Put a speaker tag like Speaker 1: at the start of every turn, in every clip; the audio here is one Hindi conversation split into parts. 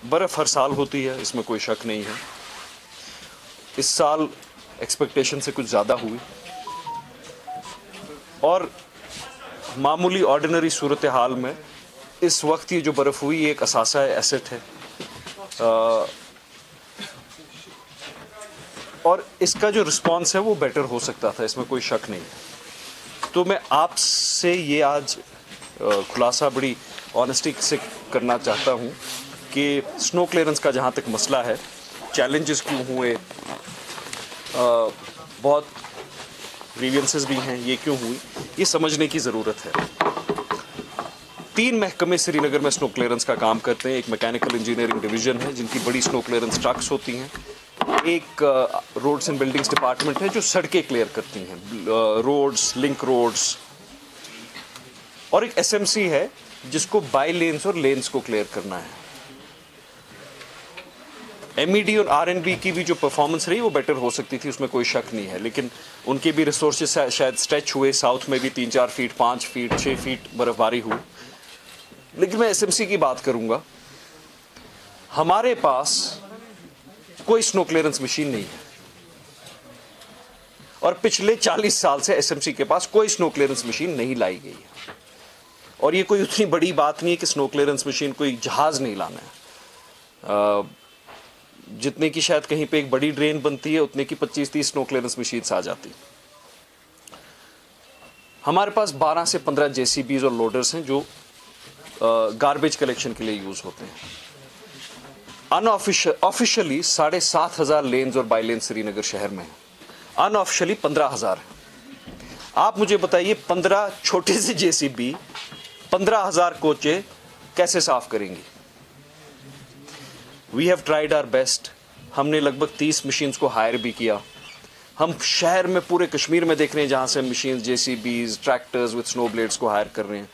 Speaker 1: बर्फ़ हर साल होती है, इसमें कोई शक नहीं है। इस साल एक्सपेक्टेशन से कुछ ज़्यादा हुई और मामूली ऑर्डिनरी सूरत हाल में इस वक्त ये जो बर्फ़ हुई ये एक असासा है, एसेट है, और इसका जो रिस्पॉन्स है वो बेटर हो सकता था, इसमें कोई शक नहीं है। तो मैं आपसे ये आज खुलासा बड़ी ऑनेस्टी से करना चाहता हूँ कि स्नो क्लियरेंस का जहाँ तक मसला है, चैलेंजेस क्यों हुए, बहुत ग्रीवियंसेस भी हैं, ये क्यों हुई, ये समझने की ज़रूरत है। 3 महकमे श्रीनगर में स्नो क्लियरेंस का काम करते हैं। एक मैकेनिकल इंजीनियरिंग डिवीज़न है जिनकी बड़ी स्नो क्लियरेंस ट्रक्स होती हैं। एक रोड्स एंड बिल्डिंग्स डिपार्टमेंट है जो सड़कें क्लियर करती हैं, रोड्स, लिंक रोड्स, और एक एसएमसी है जिसको बाई लेन्स और लेन्स को क्लियर करना है। एमईडी और आरएनबी की भी जो परफॉर्मेंस रही वो बेटर हो सकती थी, उसमें कोई शक नहीं है, लेकिन उनके भी रिसोर्सेज शायद स्ट्रेच हुए। साउथ में भी 3-4 फीट, 5 फीट, 6 फीट बर्फबारी हुई। लेकिन मैं एसएमसी की बात करूंगा। हमारे पास कोई स्नो क्लियरेंस मशीन नहीं है और पिछले 40 साल से एसएमसी के पास कोई स्नो क्लियरेंस मशीन नहीं लाई गई है। और ये कोई उतनी बड़ी बात नहीं है कि स्नो क्लियरेंस मशीन कोई जहाज नहीं लाना है। जितने की शायद कहीं पे एक बड़ी ड्रेन बनती है उतने की 25-30 स्नो क्लियरेंस मशीन्स आ जाती। हमारे पास 12 से 15 जेसीबीज और लोडर्स हैं जो गार्बेज कलेक्शन के लिए यूज होते हैं। ऑफिशियली 7,500 लेन्स और बाई लेन्स श्रीनगर शहर में है, अनऑफिशियली 15,000 है। आप मुझे बताइए 15 छोटे से जेसीबी 15,000 कोचे कैसे साफ करेंगी? We have tried our best. हमने लगभग 30 मशीन्स को हायर भी किया। हम शहर में पूरे कश्मीर में देख रहे हैं जहाँ से machine, JCBs, tractors with snow blades को हायर कर रहे हैं।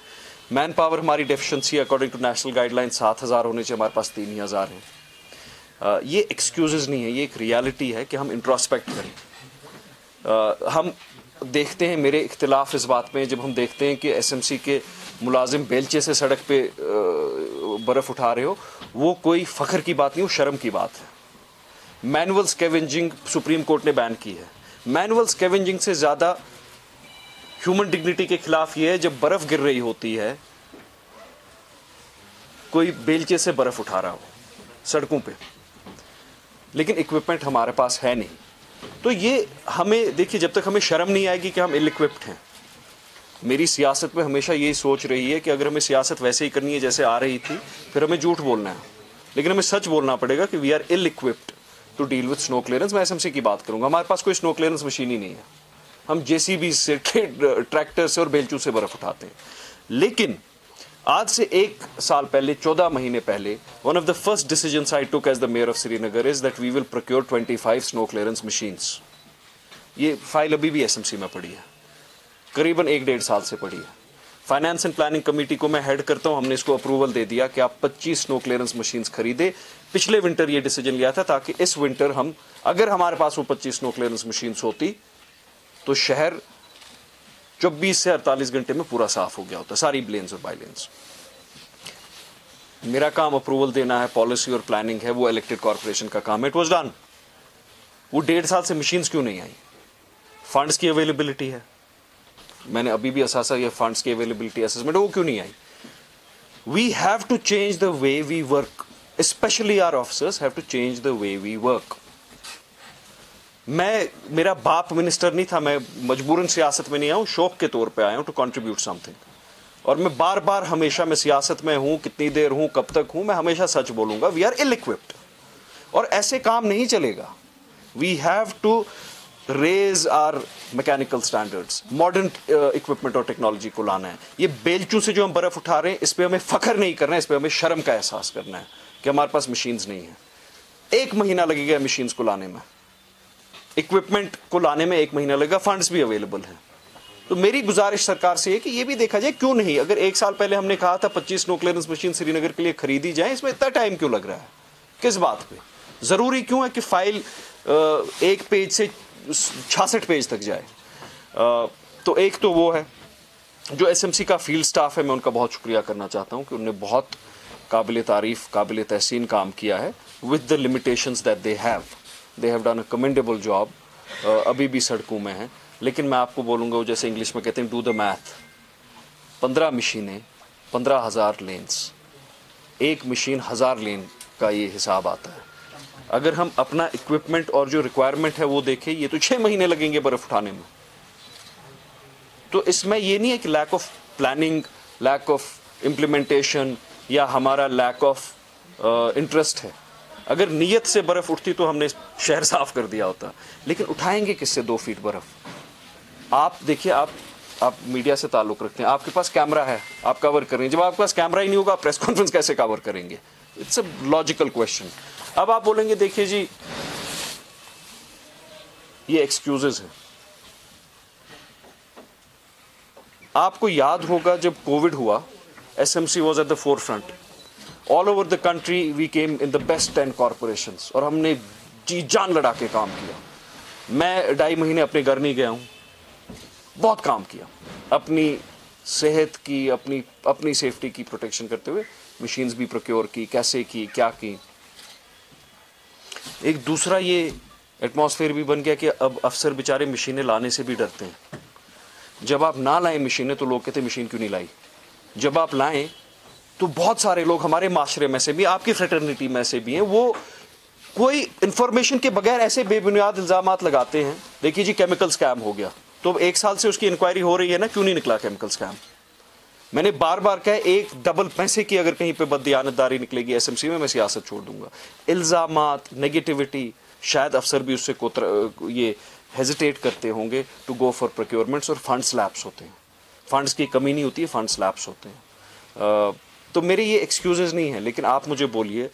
Speaker 1: मैन पावर हमारी deficiency according to national guideline 7,000 होने से हमारे पास 3,000 हैं। ये एक्सक्यूजेस नहीं है, ये एक रियलिटी है कि हम इंट्रोस्पेक्ट करें। हम देखते हैं, मेरे इख्तिलाफ इस बात में, जब हम देखते हैं कि एसएमसी के मुलाजिम बेलचे से सड़क पे बर्फ़ उठा रहे हो, वो कोई फ़ख्र की बात नहीं, वो शर्म की बात है। मैनुअल स्कैवेंजिंग सुप्रीम कोर्ट ने बैन की है। मैनुअल स्कैवेंजिंग से ज़्यादा ह्यूमन डिग्निटी के खिलाफ ये है जब बर्फ़ गिर रही होती है, कोई बेलचे से बर्फ़ उठा रहा हो सड़कों पे, लेकिन इक्विपमेंट हमारे पास है नहीं। तो ये हमें देखिए, जब तक हमें शर्म नहीं आएगी कि हम इल इक्विप्ड हैं। मेरी सियासत में हमेशा यही सोच रही है कि अगर हमें सियासत वैसे ही करनी है जैसे आ रही थी, फिर हमें झूठ बोलना है, लेकिन हमें सच बोलना पड़ेगा कि we are ill equipped to deal with snow clearance. मैं एसएमसी की बात करूंगा, हमारे पास कोई स्नो क्लियरेंस मशीन ही नहीं है। हम जेसीबी से, ट्रैक्टर से और बेलचू से बर्फ उठाते हैं। लेकिन आज से 1 साल पहले, 14 महीने पहले, one of the first decisions I took as the mayor of Srinagar is that we will procure 25 snow clearance machines. ये फाइल अभी भी एसएमसी में पड़ी है, करीबन 1-1.5 साल से पड़ी है। फाइनेंस एंड प्लानिंग कमेटी को मैं हेड करता हूं, हमने इसको अप्रूवल दे दिया कि आप 25 स्नो क्लियरेंस मशीन्स खरीदे। पिछले विंटर ये डिसीजन लिया था ताकि इस विंटर हम, अगर हमारे पास वो 25 स्नो क्लियरेंस मशीन्स होती तो शहर 24 से 48 घंटे में पूरा साफ हो गया होता, सारी लेन्स और बाई लेन्स। मेरा काम अप्रूवल देना है, पॉलिसी और प्लानिंग है, वो इलेक्टेड कॉर्पोरेशन का काम है। It was done. वो 1.5 साल से मशीन्स क्यों नहीं आई? फंड्स की अवेलेबिलिटी है, मैंने अभी भी असासा ये फंड्स की अवेलेबिलिटी असेसमेंट, वो क्यों नहीं आई? We have to change the way we work, specially our officers have to change the way we work. मेरा बाप मिनिस्टर नहीं था, मैं मजबूरन सियासत में नहीं आया हूं, शौक के तौर पे आया हूं टू कंट्रीब्यूट समथिंग। और मैं बार बार हमेशा, मैं सियासत में हूं, कितनी देर हूं, कब तक हूं, मैं हमेशा सच बोलूंगा, वी आर इल इक्विप्ड और ऐसे काम नहीं चलेगा। We have to raise our mechanical standards, modern equipment और टेक्नोलॉजी को लाना है। ये बेलचू से जो हम बर्फ उठा रहे हैं, इस पर हमें फख्र नहीं करना है, इस पर हमें शर्म का एहसास करना है कि हमारे पास मशीन्स नहीं है। 1 महीना लगेगा मशीन्स को लाने में, इक्विपमेंट को लाने में 1 महीना लगेगा, फंड्स भी अवेलेबल हैं। तो मेरी गुजारिश सरकार से है कि ये भी देखा जाए क्यों नहीं, अगर 1 साल पहले हमने कहा था 25 स्नो क्लियरेंस मशीन श्रीनगर के लिए खरीदी जाए, इसमें इतना टाइम क्यों लग रहा है? किस बात पे? जरूरी क्यों है कि फाइल 1 पेज से 66 पेज तक जाए? तो एक तो वो है। जो एसएमसी का फील्ड स्टाफ है, मैं उनका बहुत शुक्रिया करना चाहता हूं कि उन्होंने बहुत काबिल तारीफ़, काबिल तहसीन काम किया है with the limitations that they have done a commendable job. अभी भी सड़कों में हैं, लेकिन मैं आपको बोलूँगा वो जैसे इंग्लिश में कहते हैं डू द मैथ। 15 मशीनें, 15,000 लेन्स, एक मशीन 1000 लेन का ये हिसाब आता है। अगर हम अपना इक्विपमेंट और जो रिक्वायरमेंट है वो देखें, ये तो 6 महीने लगेंगे बर्फ़ उठाने में। तो इसमें ये नहीं है कि lack of planning, lack of implementation या हमारा लैक ऑफ इंटरेस्ट है। अगर नीयत से बर्फ़ उठती तो हमने शहर साफ़ कर दिया होता, लेकिन उठाएंगे किससे 2 फीट बर्फ़? आप देखिए, आप मीडिया से ताल्लुक़ रखते हैं, आपके पास कैमरा है, आप कवर कर रहे हैं। जब आपके पास कैमरा ही नहीं होगा, आप प्रेस कॉन्फ्रेंस कैसे कवर करेंगे? It's a logical question. अब आप बोलेंगे देखिए जी ये एक्सक्यूजेज हैं। आपको याद होगा जब कोविड हुआ, SMC was at the forefront. All over the country we came in the best 10 corporations और हमने जी जान लड़ा के काम किया। मैं 2.5 महीने अपने घर नहीं गया हूँ, बहुत काम किया अपनी सेहत की, अपनी सेफ्टी की प्रोटेक्शन करते हुए। मशीन्स भी प्रोक्योर की, कैसे की, क्या की। एक दूसरा ये एटमॉस्फेयर भी बन गया कि अब अफसर बेचारे मशीनें लाने से भी डरते हैं। जब आप ना लाएं मशीनें तो लोग कहते हैं मशीन क्यों नहीं लाई। जब आप लाएं तो बहुत सारे लोग हमारे माशरे में से भी, आपकी फ्रेटर्निटी में से भी हैं, वो कोई इंफॉर्मेशन के बगैर ऐसे बेबुनियाद इल्ज़ामात लगाते हैं। देखिए जी केमिकल स्कैम हो गया, तो 1 साल से उसकी इंक्वायरी हो रही है ना, क्यों नहीं निकला केमिकल स्कैम? मैंने बार बार कहा, एक डबल पैसे की अगर कहीं पे बददियानतदारी निकलेगी एसएमसी में, मैं सियासत छोड़ दूंगा। इल्ज़ामात, नेगेटिविटी, शायद अफसर भी उससे ये हेजिटेट करते होंगे टू गो फॉर प्रोक्योरमेंट्स, और फंड्स लैप्स होते हैं। फंड्स की कमी नहीं होती है, फंड्स लैप्स होते हैं। तो मेरे ये एक्सक्यूजेज नहीं है, लेकिन आप मुझे बोलिए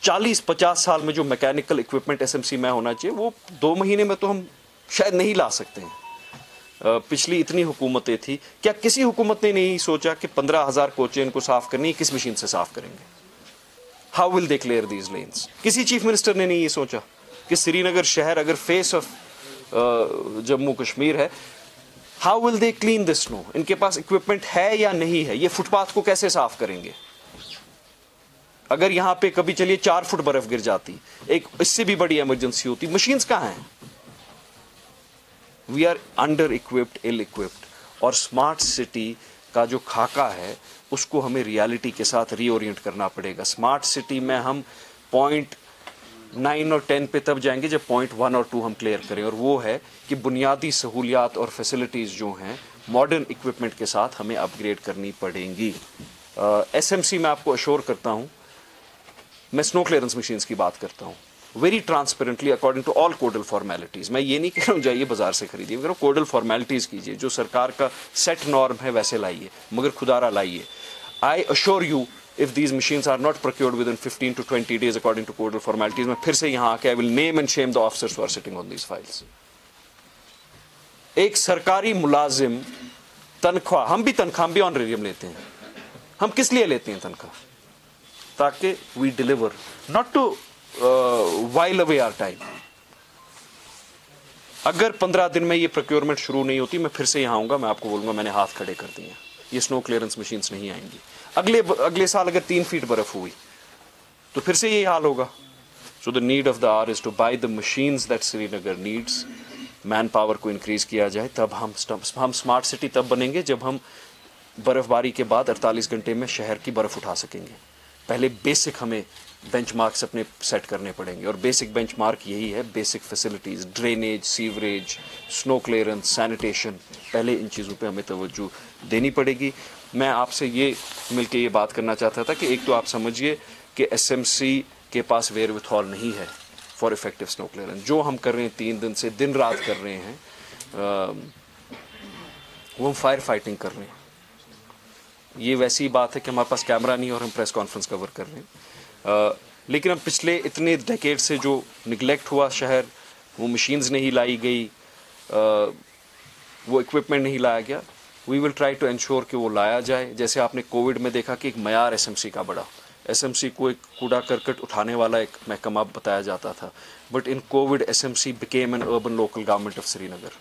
Speaker 1: 40-50 साल में जो मैकेनिकल इक्विपमेंट एसएमसी में होना चाहिए वो 2 महीने में तो हम शायद नहीं ला सकते हैं। पिछली इतनी हुकूमतें थी, क्या किसी हुकूमत ने नहीं सोचा कि 15,000 कोचें को साफ करनी है, किस मशीन से साफ करेंगे? How will they clear these lens? किसी चीफ मिनिस्टर ने नहीं ये सोचा कि श्रीनगर शहर अगर फेस ऑफ जम्मू कश्मीर है, how will they clean this snow? इनके पास इक्विपमेंट है या नहीं है? ये फुटपाथ को कैसे साफ करेंगे? अगर यहाँ पे कभी चलिए 4 फुट बर्फ गिर जाती, एक इससे भी बड़ी इमरजेंसी होती, मशीन्स कहाँ हैं? We are under equipped, ill equipped. और स्मार्ट सिटी का जो खाका है उसको हमें रियलिटी के साथ रीओरिएंट करना पड़ेगा। स्मार्ट सिटी में हम पॉइंट 9 और 10 पे तब जाएंगे जब पॉइंट 1 और 2 हम क्लियर करें, और वो है कि बुनियादी सहूलियात और फैसिलिटीज़ जो हैं मॉडर्न इक्विपमेंट के साथ हमें अपग्रेड करनी पड़ेंगी। एसएमसी में आपको अश्योर करता हूँ, मैं स्नो क्लियरेंस मशीन्स की बात करता हूँ very transparently according to all codal formalities. मैं ये नहीं कह रहा हूँ जाइए बाजार से खरीदिए, मैं कोडल फॉर्मेलिटीज़ कीजिए, जो सरकार का सेट नॉर्म है वैसे लाइए, मगर खुदारा लाइए। आई assure you, if these machines are not procured within 15 to 20 days according to codal formalities, मैं फिर से यहाँ आके I will name and shame the officers who are sitting on these files। एक सरकारी मुलाजिम तनख्वाह, हम भी ऑनरेरियम लेते हैं, हम किस लिए लेते हैं तनख्वाह? ताकि we deliver, not to while away our time। अगर 15 दिन में ये प्रोक्योरमेंट शुरू नहीं होती, मैं फिर से यहाँ आऊँगा, मैं आपको बोलूँगा मैंने हाथ खड़े कर दिए, ये स्नो क्लियरेंस मशीन्स नहीं आएंगी। अगले साल अगर 3 फीट बर्फ हुई तो फिर से यही हाल होगा। So the need of the hour is to buy the machines that Srinagar needs. Man power को इंक्रीज किया जाए, तब हम स्मार्ट सिटी तब बनेंगे जब हम बर्फबारी के बाद 48 घंटे में शहर की बर्फ उठा सकेंगे। पहले बेसिक हमें बेंचमार्क्स अपने सेट करने पड़ेंगे, और बेसिक बेंचमार्क यही है, basic facilities, drainage, sewerage, snow clearance, sanitation. पहले इन चीज़ों पे हमें तवज्जो देनी पड़ेगी। मैं आपसे ये मिलके ये बात करना चाहता था कि एक तो आप समझिए कि एसएमसी के पास वेयर विथ हॉल नहीं है फॉर इफेक्टिव स्नो क्लियरेंस। जो हम कर रहे हैं 3 दिन से, दिन रात कर रहे हैं, वो हम फायर फाइटिंग कर रहे हैं। ये वैसी बात है कि हमारे पास कैमरा नहीं और हम प्रेस कॉन्फ्रेंस कवर कर रहे हैं, लेकिन अब पिछले इतने डेकेड से जो निगलेक्ट हुआ शहर, वो मशीन्स नहीं लाई गई, वो इक्विपमेंट नहीं लाया गया, we will try to ensure कि वो लाया जाए। जैसे आपने कोविड में देखा कि एक मयार एसएमसी का बड़ा, एसएमसी को एक कूड़ा करकट उठाने वाला एक महकमा बताया जाता था, but in covid SMC became an urban local government of Srinagar.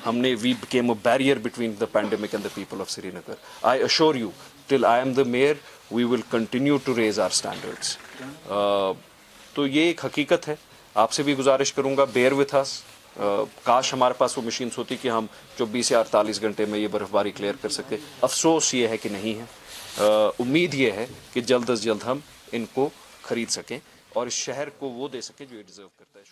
Speaker 1: हमने we became a barrier between the pandemic and the people of Srinagar. I assure you till I am the mayor, we will continue to raise our standards. तो ये एक हकीकत है। आपसे भी गुजारिश करूँगा, बेयर विथ अस। काश हमारे पास वो मशीन्स होती कि हम 24 या 48 घंटे में ये बर्फ़बारी क्लियर कर सके। अफसोस ये है कि नहीं है। उम्मीद ये है कि जल्द अज जल्द हम इनको ख़रीद सकें और इस शहर को वो दे सकें जो ये डिज़र्व करता है।